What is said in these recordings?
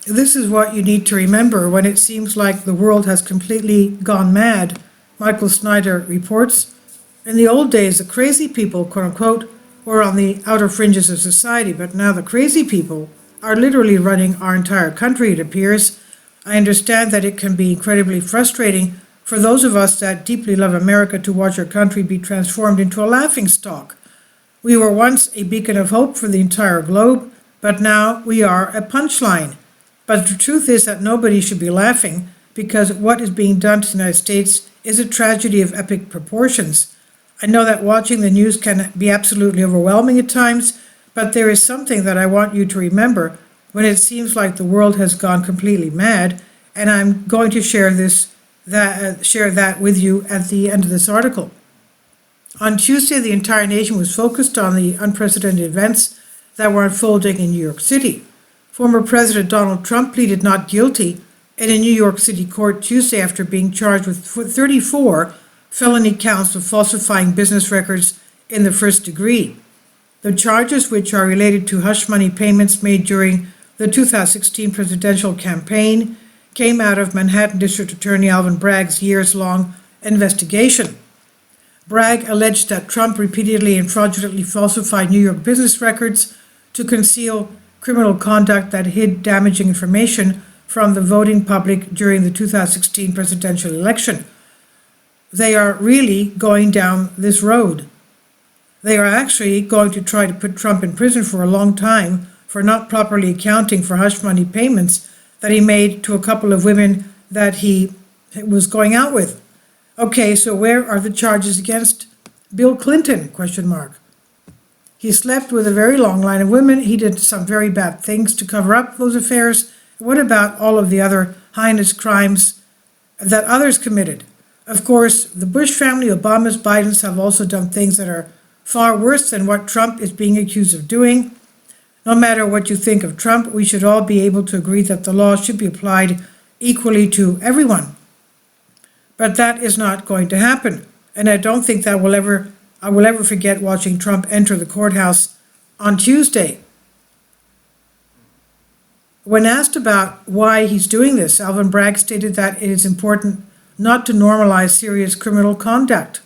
This is what you need to remember when it seems like the world has completely gone mad, Michael Snyder reports. In the old days, the crazy people, quote unquote, were on the outer fringes of society, but now the crazy people are literally running our entire country, it appears. I understand that it can be incredibly frustrating for those of us that deeply love America to watch our country be transformed into a laughingstock. We were once a beacon of hope for the entire globe, but now we are a punchline. But the truth is that nobody should be laughing because what is being done to the United States is a tragedy of epic proportions. I know that watching the news can be absolutely overwhelming at times, but there is something that I want you to remember when it seems like the world has gone completely mad, and I'm going to share that with you at the end of this article. On Tuesday, the entire nation was focused on the unprecedented events that were unfolding in New York City. Former President Donald Trump pleaded not guilty in a New York City court Tuesday after being charged with 34 felony counts of falsifying business records in the first degree. The charges, which are related to hush money payments made during the 2016 presidential campaign, came out of Manhattan District Attorney Alvin Bragg's years-long investigation. Bragg alleged that Trump repeatedly and fraudulently falsified New York business records to conceal criminal conduct that hid damaging information from the voting public during the 2016 presidential election. They are really going down this road. They are actually going to try to put Trump in prison for a long time for not properly accounting for hush money payments that he made to a couple of women that he was going out with. Okay, so where are the charges against Bill Clinton? Question mark. He slept with a very long line of women. He did some very bad things to cover up those affairs. What about all of the other heinous crimes that others committed? Of course, the Bush family, Obama's, Biden's have also done things that are far worse than what Trump is being accused of doing. No matter what you think of Trump, we should all be able to agree that the law should be applied equally to everyone. But that is not going to happen. And I don't think that I will ever forget watching Trump enter the courthouse on Tuesday. When asked about why he's doing this, Alvin Bragg stated that it is important not to normalize serious criminal conduct.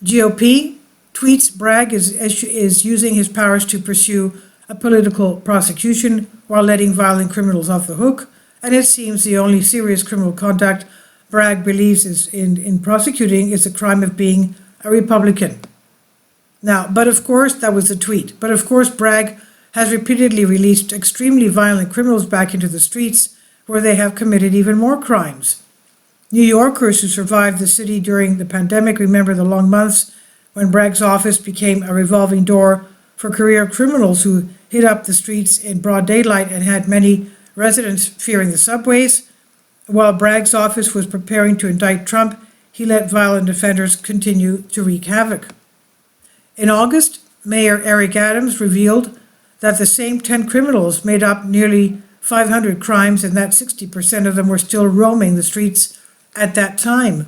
GOP tweets Bragg is using his powers to pursue a political prosecution while letting violent criminals off the hook, and it seems the only serious criminal conduct Bragg believes is in prosecuting is the crime of being a Republican. Now, but of course, that was a tweet. But of course, Bragg has repeatedly released extremely violent criminals back into the streets where they have committed even more crimes. New Yorkers who survived the city during the pandemic remember the long months when Bragg's office became a revolving door for career criminals who hit up the streets in broad daylight and had many residents fearing the subways. While Bragg's office was preparing to indict Trump, he let violent offenders continue to wreak havoc. In August, Mayor Eric Adams revealed that the same 10 criminals made up nearly 500 crimes and that 60% of them were still roaming the streets at that time.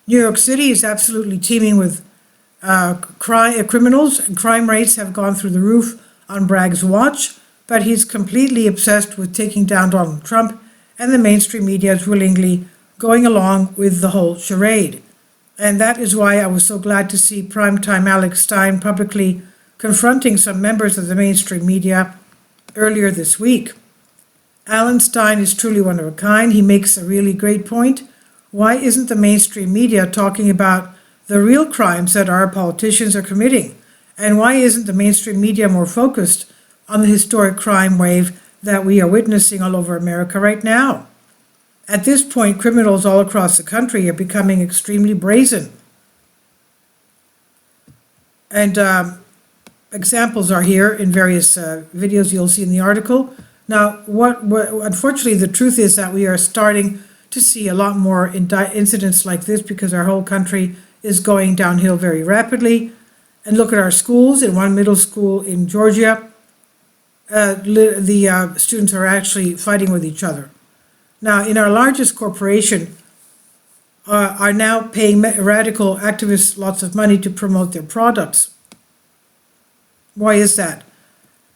New York City is absolutely teeming with criminals, and crime rates have gone through the roof on Bragg's watch, but he's completely obsessed with taking down Donald Trump, and the mainstream media is willingly going along with the whole charade. And that is why I was so glad to see primetime Alex Stein publicly confronting some members of the mainstream media earlier this week. Alan Stein is truly one of a kind. He makes a really great point. Why isn't the mainstream media talking about the real crimes that our politicians are committing? And why isn't the mainstream media more focused on the historic crime wave that we are witnessing all over America right now? At this point, criminals all across the country are becoming extremely brazen. And examples are here in various videos you'll see in the article. Now, unfortunately, the truth is that we are starting to see a lot more incidents like this because our whole country is going downhill very rapidly. And look at our schools. In one middle school in Georgia, the students are actually fighting with each other. Now, in our largest corporation, are now paying radical activists lots of money to promote their products. Why is that?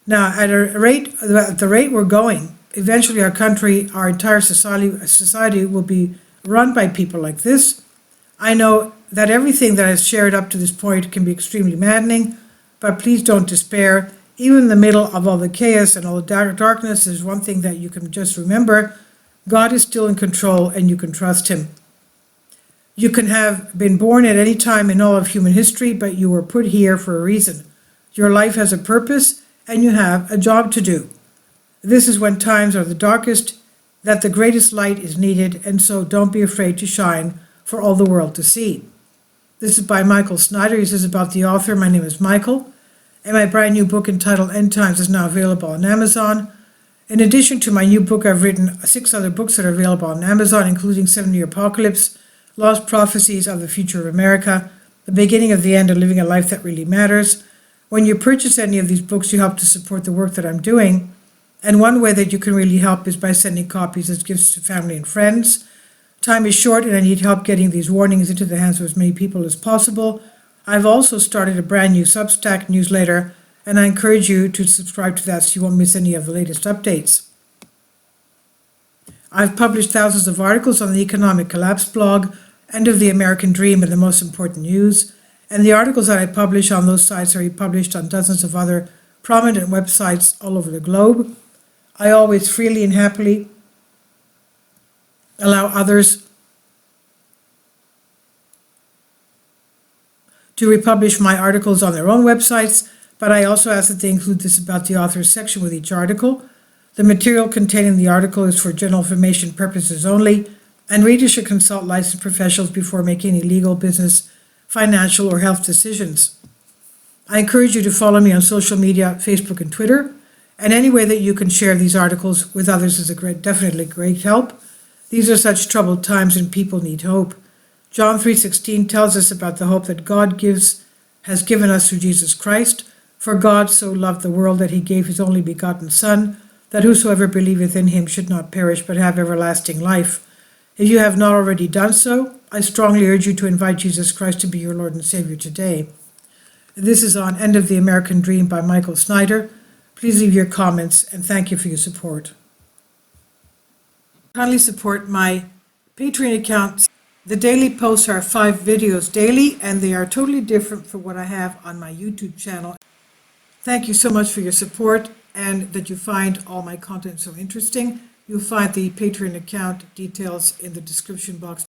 Now, at the rate we're going, eventually our country, our entire society will be run by people like this. I know that everything that I've shared up to this point can be extremely maddening, but please don't despair. Even in the middle of all the chaos and all the darkness, there's one thing that you can just remember: God is still in control and you can trust Him. You can have been born at any time in all of human history, but you were put here for a reason. Your life has a purpose and you have a job to do. This is when times are the darkest that the greatest light is needed, and so don't be afraid to shine for all the world to see. This is by Michael Snyder. He says about the author, my name is Michael, and my brand new book entitled End Times is now available on Amazon. In addition to my new book, I've written 6 other books that are available on Amazon, including 7-Year Apocalypse, Lost Prophecies of the Future of America, The Beginning of the End, and Living a Life That Really Matters. When you purchase any of these books, you help to support the work that I'm doing. And one way that you can really help is by sending copies as gifts to family and friends. Time is short and I need help getting these warnings into the hands of as many people as possible. I've also started a brand new Substack newsletter, and I encourage you to subscribe to that so you won't miss any of the latest updates. I've published thousands of articles on the Economic Collapse blog, End of the American Dream, and the Most Important News. And the articles that I publish on those sites are republished on dozens of other prominent websites all over the globe. I always freely and happily allow others to republish my articles on their own websites, but I also ask that they include this about the authors section with each article. The material contained in the article is for general information purposes only, and readers should consult licensed professionals before making any legal, business, financial, or health decisions. I encourage you to follow me on social media, Facebook and Twitter, and any way that you can share these articles with others is definitely great help. These are such troubled times and people need hope. John 3:16 tells us about the hope that God has given us through Jesus Christ. For God so loved the world that He gave His only begotten Son, that whosoever believeth in Him should not perish but have everlasting life. If you have not already done so, I strongly urge you to invite Jesus Christ to be your Lord and Savior today. This is on End of the American Dream by Michael Snyder. Please leave your comments and thank you for your support. Kindly support my Patreon account. The daily posts are 5 videos daily, and they are totally different from what I have on my YouTube channel. Thank you so much for your support and that you find all my content so interesting. You'll find the Patreon account details in the description box